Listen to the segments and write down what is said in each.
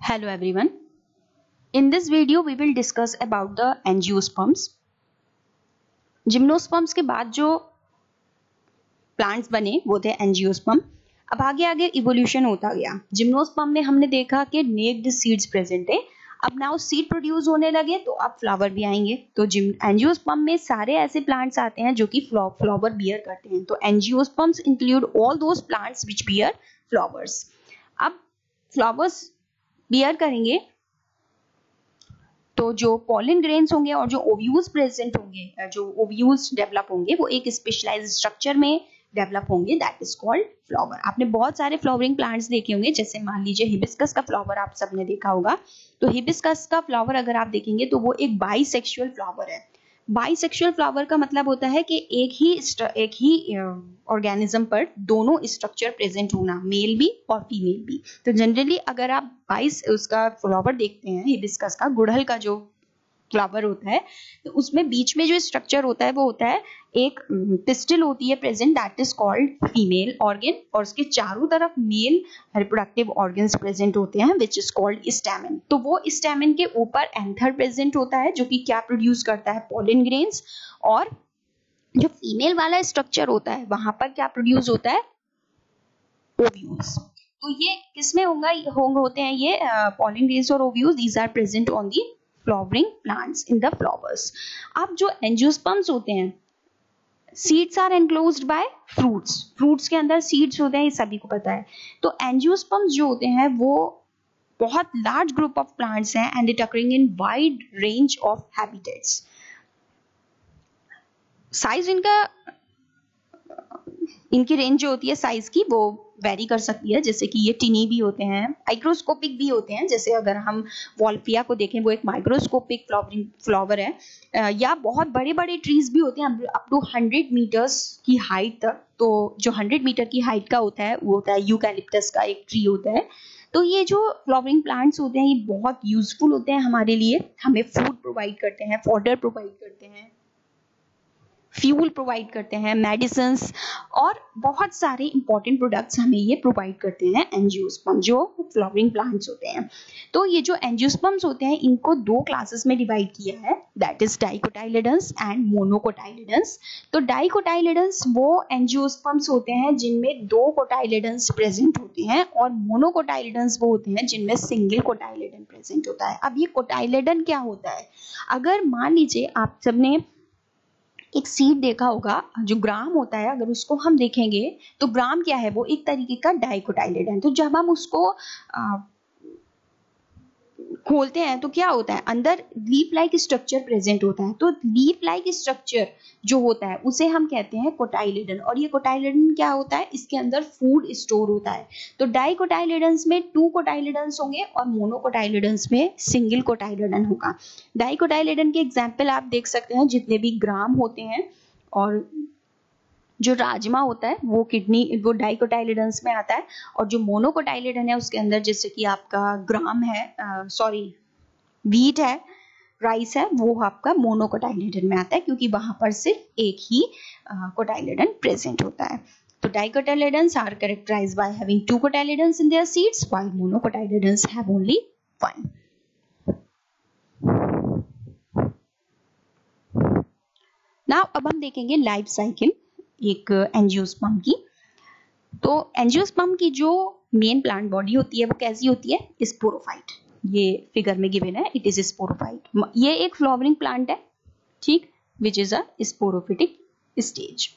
Hello everyone. In this video we will discuss about the angiosperms. Gymnosperms के बाद जो plants बने वो थे एंजियोस्पर्म. अब आगे आगे इवोल्यूशन होता गया. जिम्नोस्पर्म में हमने देखा कि नेक्ड सीड्स प्रेजेंट है. अब नाउ सीड प्रोड्यूस होने लगे तो अब फ्लावर भी आएंगे. तो एंजियोस्पर्म में सारे ऐसे प्लांट्स आते हैं जो कि फ्लावर बियर करते हैं. तो angiosperms include all those plants which beer flowers. अब फ्लावर्स बियर करेंगे तो जो पॉलन ग्रेन्स होंगे और जो ओव्यूल्स प्रेजेंट होंगे, जो ओव्यूल्स डेवलप होंगे वो एक स्पेशलाइज्ड स्ट्रक्चर में डेवलप होंगे, दैट इज कॉल्ड फ्लावर. आपने बहुत सारे फ्लावरिंग प्लांट्स देखे होंगे, जैसे मान लीजिए हिबिस्कस का फ्लावर आप सबने देखा होगा. तो हिबिस्कस का फ्लावर अगर आप देखेंगे तो वो एक बाइसेक्सुअल फ्लावर है. बाइसेक्सुअल फ्लावर का मतलब होता है कि एक ही ऑर्गेनिज्म पर दोनों स्ट्रक्चर प्रेजेंट होना, मेल भी और फीमेल भी. तो जनरली अगर आप उसका फ्लावर देखते हैं, हिबिस्कस का गुड़हल का जो फ्लावर होता है, तो उसमें बीच में जो स्ट्रक्चर होता है वो होता है एक पिस्टिल होती है present, that is called female organ, और उसके चारों तरफ मेल रिप्रोडक्टिव ऑर्गन्स प्रेजेंट होते हैं विच इज कॉल्ड स्टैमेन. तो वो स्टैमेन के ऊपर एंथर प्रेजेंट होता है जो कि क्या प्रोड्यूस करता है, पॉलन ग्रेन्स. और जो फीमेल वाला स्ट्रक्चर होता है वहां पर क्या प्रोड्यूस होता है, ओव्यूल्स. तो ये किसमें होते हैं ये पॉलन ग्रेन्स और ovules, these are present on the flowering plants in the flowers. अब जो एंजियोस्पर्म्स होते हैं, seeds are enclosed by fruits. Fruits के अंदर सीड्स होते हैं, ये सभी को पता है. तो एंजियोस्पर्म्स जो होते हैं वो बहुत लार्ज ग्रुप ऑफ प्लांट्स हैं and it occurring in wide range of habitats. Size इनकी रेंज जो होती है साइज की वो वेरी कर सकती है, जैसे कि ये टिनी भी होते हैं, माइक्रोस्कोपिक भी होते हैं. जैसे अगर हम वॉल्फिया को देखें वो एक माइक्रोस्कोपिक फ्लावर है, या बहुत बड़े बड़े ट्रीज भी होते हैं अप टू 100 मीटर्स की हाइट तक. तो जो 100 मीटर की हाइट का होता है वो होता है यूकैलिप्टस का एक ट्री होता है. तो ये जो फ्लावरिंग प्लांट्स होते हैं ये बहुत यूजफुल होते हैं हमारे लिए. हमें फूड प्रोवाइड करते हैं, फॉडर प्रोवाइड करते हैं, फ्यूल प्रोवाइड करते हैं, मेडिसिन्स और बहुत सारे इंपॉर्टेंट प्रोडक्ट्स हमें ये प्रोवाइड करते हैं एंजियोस्पर्म, जो फ्लावरिंग प्लांट्स होते हैं. तो ये जो एंजियोस्पर्म्स होते हैं इनको दो क्लासेस में डिवाइड किया है, दैट इज डाइकोटाइलेडन्स एंड मोनोकोटाइलेडन्स. तो डाइकोटाइलेडन्स वो एंजियोस्पर्म्स होते हैं जिनमें दो कोटाइलेडन्स प्रेजेंट होते हैं, और मोनोकोटाइलेडन्स वो होते हैं जिनमें सिंगल कोटाइलेडन प्रेजेंट होता है. अब ये कोटाइलेडन क्या होता है, अगर मान लीजिए आप सबने एक सीड देखा होगा, जो ग्राम होता है अगर उसको हम देखेंगे तो ग्राम क्या है, वो एक तरीके का डाइकोटाइलेडन. तो जब हम उसको खोलते हैं तो क्या होता है, अंदर लीफ लाइक स्ट्रक्चर प्रेजेंट होता है. तो लीफ लाइक स्ट्रक्चर जो होता है उसे हम कहते हैं कोटाइलेडन. और ये कोटाइलेडन क्या होता है, इसके अंदर फूड स्टोर होता है. तो डाइकोटाइलेडन्स में 2 कोटाइलेडन्स होंगे और मोनोकोटाइलेडन्स में सिंगल कोटाइलेडन होगा. डाइकोटाइलेडन के एग्जाम्पल आप देख सकते हैं, जितने भी ग्राम होते हैं और जो राजमा होता है वो डाइकोटाइलेडन्स में आता है. और जो मोनोकोटाइलेडन है उसके अंदर जैसे कि आपका ग्राम है, व्हीट है, राइस है, वो आपका मोनोकोटाइलेडन में आता है क्योंकि वहां पर सिर्फ एक ही कोटाइलेडन प्रेजेंट होता है. तो dicotyledons are characterised by having 2 cotyledons in their seeds while monocotyledons have only 1. Now अब हम देखेंगे लाइफ साइकिल एक एंजियोस्पर्म की. तो एंजियोस्पर्म की जो मेन प्लांट बॉडी होती है वो कैसी होती है, स्पोरोफाइट. ये फिगर में गिवन है, इट इज स्पोरोफाइट. ये एक फ्लावरिंग प्लांट है, ठीक, which is a sporophytic stage.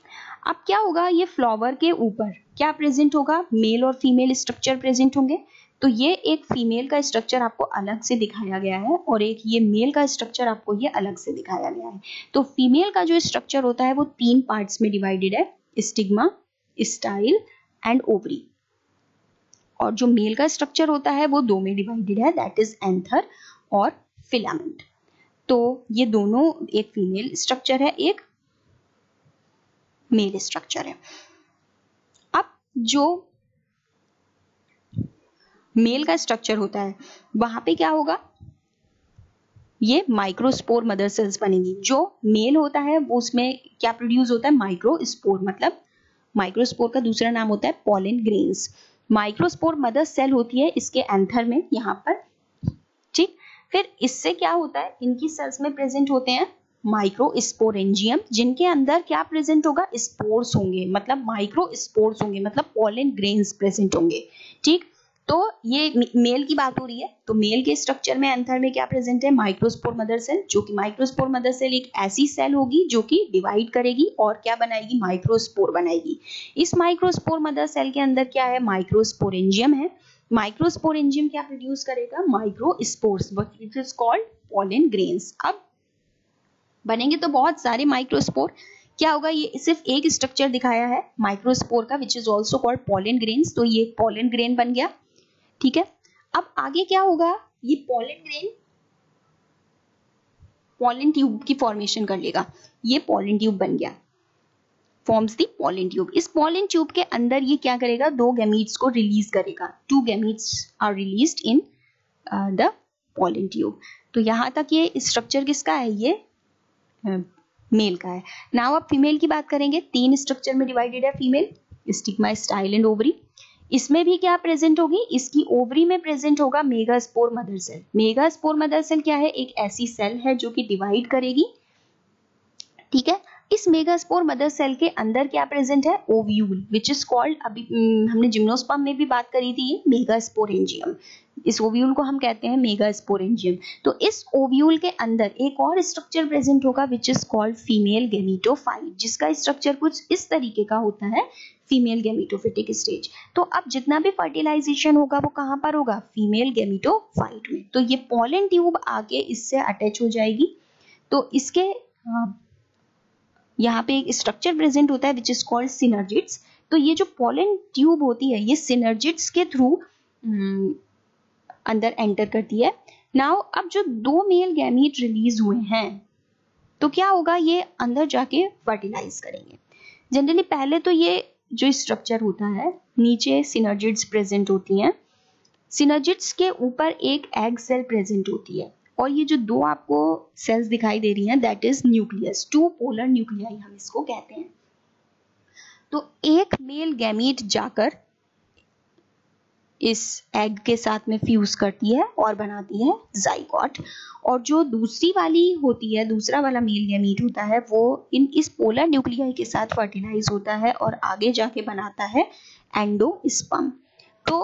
अब क्या होगा, ये फ्लावर के ऊपर क्या प्रेजेंट होगा, मेल और फीमेल स्ट्रक्चर प्रेजेंट होंगे. तो ये एक फीमेल का स्ट्रक्चर आपको अलग से दिखाया गया है और एक ये मेल का स्ट्रक्चर आपको ये अलग से दिखाया गया है. तो फीमेल का जो स्ट्रक्चर होता है वो 3 पार्ट्स में डिवाइडेड है, स्टिग्मा, स्टाइल एंड ओवरी. और जो मेल का स्ट्रक्चर होता है वो 2 में डिवाइडेड है, दैट इज एंथर और फिलामेंट. तो ये दोनों, एक फीमेल स्ट्रक्चर है, एक मेल स्ट्रक्चर है. अब जो मेल का स्ट्रक्चर होता है वहां पे क्या होगा, ये माइक्रोस्पोर मदर सेल्स बनेंगी. जो मेल होता है वो उसमें क्या प्रोड्यूस होता है, माइक्रोस्पोर. मतलब माइक्रोस्पोर का दूसरा नाम होता है pollen grains. Microspore mother cell होती है इसके एंथर में, यहाँ पर फिर इससे क्या होता है, इनकी सेल्स में प्रेजेंट होते हैं माइक्रोस्पोरेंजियम, जिनके अंदर क्या प्रेजेंट होगा, स्पोर्स होंगे, मतलब माइक्रोस्पोर्स होंगे, मतलब पॉलन ग्रेन्स प्रेजेंट होंगे। ठीक, तो ये मेल की बात हो रही है, तो मेल के स्ट्रक्चर में एंथर में क्या प्रेजेंट है, माइक्रोस्पोर मदर सेल, जो कि माइक्रोस्पोर मदर सेल एक ऐसी सेल होगी जो कि डिवाइड करेगी और क्या बनाएगी, माइक्रोस्पोर बनाएगी। इस माइक्रोस्पोर मदर सेल के अंदर क्या है, माइक्रोस्पोरेंजियम है। माइक्रोस्पोरेंजियम क्या प्रोड्यूस करेगा, microspores, which is called pollen grains. अब बनेंगे तो बहुत सारे माइक्रोस्पोर, क्या होगा, ये सिर्फ एक स्ट्रक्चर दिखाया है माइक्रोस्पोर का, which is also called pollen grains, तो ये पॉलन ग्रेन बन गया। ठीक है, अब आगे क्या होगा, ये पॉलन ग्रेन पॉलन ट्यूब की फॉर्मेशन कर लेगा, ये पॉलन ट्यूब बन गया, फॉर्म्स दी पॉलन ट्यूब। इस पॉलन ट्यूब के अंदर ये क्या करेगा, दो गैमीट्स को रिलीज करेगा, 2 gametes are released in the pollen tube. तो यहां तक ये स्ट्रक्चर किसका है, ये मेल का है। नाउ अब फीमेल की बात करेंगे, 3 स्ट्रक्चर में डिवाइडेड है female, stigma, style and ovary. इसमें भी क्या प्रेजेंट होगी, इसकी ओवरी में प्रेजेंट होगा megaspore mother cell. Megaspore mother cell क्या है, एक ऐसी सेल है जो कि डिवाइड करेगी। ठीक है, इस मेगास्पोर मदर सेल के अंदर क्या प्रेजेंट है, ओव्यूल, विच इज कॉल्ड, अभी हमने जिम्नोस्पर्म में भी बात करी थी, ये मेगास्पोरेंजियम, इस ओव्यूल को हम कहते हैं मेगास्पोरेंजियम। तो इस ओव्यूल के अंदर एक और स्ट्रक्चर प्रेजेंट होगा which is called female gametophyte, जिसका स्ट्रक्चर कुछ इस तरीके का होता है, फीमेल गैमीटोफिटिक स्टेज। तो अब जितना भी फर्टिलाइजेशन होगा वो कहां पर होगा, फीमेल गैमीटोफाइट में। तो ये पॉलन ट्यूब आके इससे अटैच हो जाएगी, तो इसके यहाँ पे एक स्ट्रक्चर प्रेजेंट होता है विच इज कॉल्ड सिनर्जिड्स। तो ये जो पॉलन ट्यूब होती है ये सिनर्जिड्स के थ्रू अंदर एंटर करती है। नाउ अब जो 2 मेल गैमीट रिलीज हुए हैं तो क्या होगा, ये अंदर जाके फर्टिलाइज करेंगे। जनरली पहले तो ये जो स्ट्रक्चर होता है, नीचे सिनर्जिड्स प्रेजेंट होती हैं, सिनर्जिड्स के ऊपर एक एग सेल प्रेजेंट होती है, और ये जो 2 आपको सेल्स दिखाई दे रही हैं that is nucleus, 2 polar nuclei हम इसको कहते हैं। तो एक मेल गैमीट जाकर इस एग के साथ में फ्यूज करती है और बनाती है जाइगोट, और जो दूसरी वाली होती है, दूसरा वाला मेल गैमीट होता है, वो इस पोलर न्यूक्लियाई के साथ फर्टिलाइज होता है और आगे जाके बनाता है एंडोस्पर्म। तो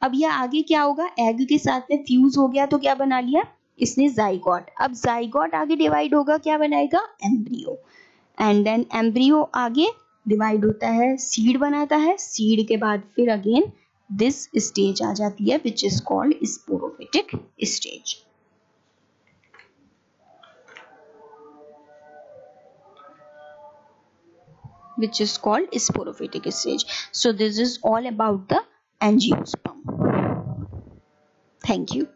अब ये आगे क्या होगा, एग के साथ में फ्यूज हो गया तो क्या बना लिया इसने, जाइगोट। अब जाइगोट आगे डिवाइड होगा, क्या बनाएगा, एम्ब्रियो, एंड देन एम्ब्रियो आगे डिवाइड होता है, सीड बनाता है, सीड के बाद फिर अगेन दिस स्टेज आ जाती है which is called sporophytic stage. which is called sporophytic stage. So this is all about the angiosperm. Thank you.